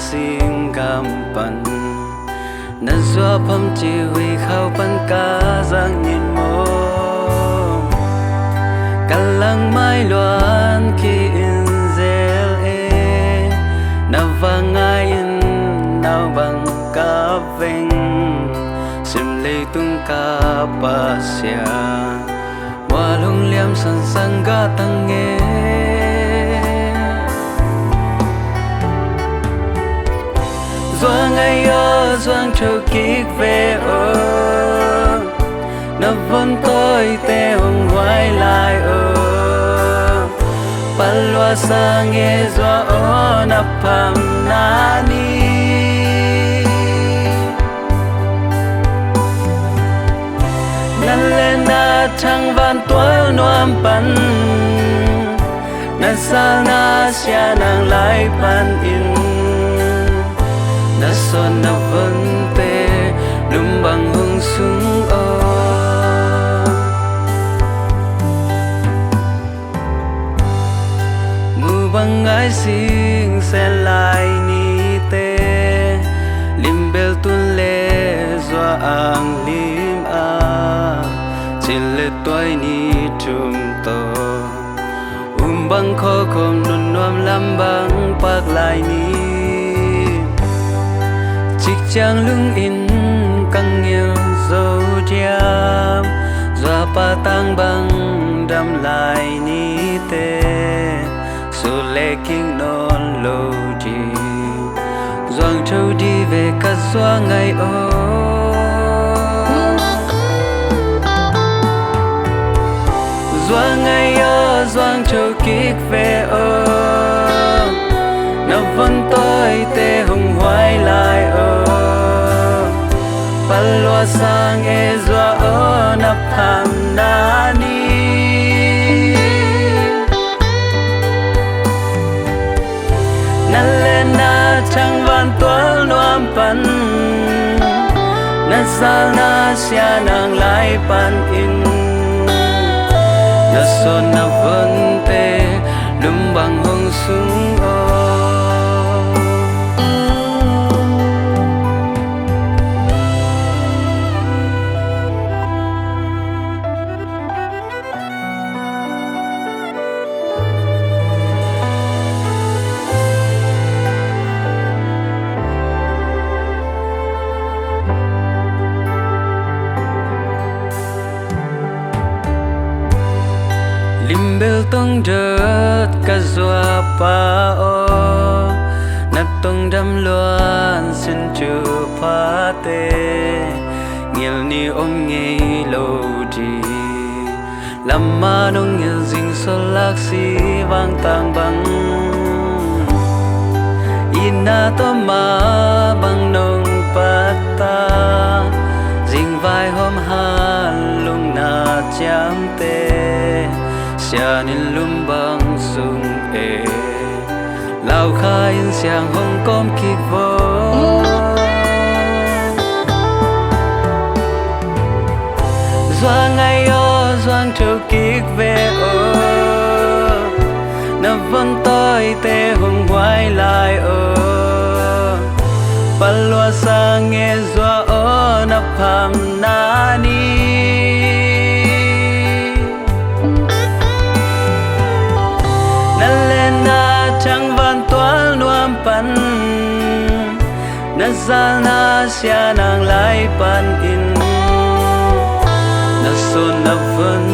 sinh gam pan na zua pham chi hui khao pan ca giang nhìn mô kalang mai loan khi in zel e na vang ai in nào bằng ca vinh sim lê tung ca pa sia wa lung liam san sang ga tang nghe doang ai ơ doang trâu kik về ơ na vốn tôi te hồng hoài lại ơ palwa sang nghe doa ơ na pham na ni nan lên na trăng van toal noam pan na sa na sia nang lai pan in na son na vân te lum bang hung sung o mu bang ai sing sen lai ni te lim bel tun le zoa ang lim a chil le toy ni tum to bang kho khom nun nuam lam bang pak lai ni chang lưng in căng nhiều dấu diam doa pa tang bang đam lại ni te su lê kinh non lâu chi doang trâu đi về cắt doa ngày ô doa ngày ô doang trâu kik về ô na vẫn tôi te hùng hoài lại ô palwa sang e zoa o na pham na ni na le na chang van toal noam pan na sal na sia nang lai pan in na son na vân te lum bang hong sung o lim bel tong đợt ca doa pa o nát tong đam loan xin chu pa te nghiel ni om nghe lâu đi làm ma nong nghiel ding sol lak si vang tang bang ina to ma bang nong pata ding vai hôm han lung na cham te sia nin lum bang sung e lao khai in siang hong kom kik vo doang ai o doang trâu kik về o na vẫn tôi te hong hoài lại o palwa sang nghe doa o na pham na ni chang van toal nuam pan na zal na sia nang lai pan in na son na vân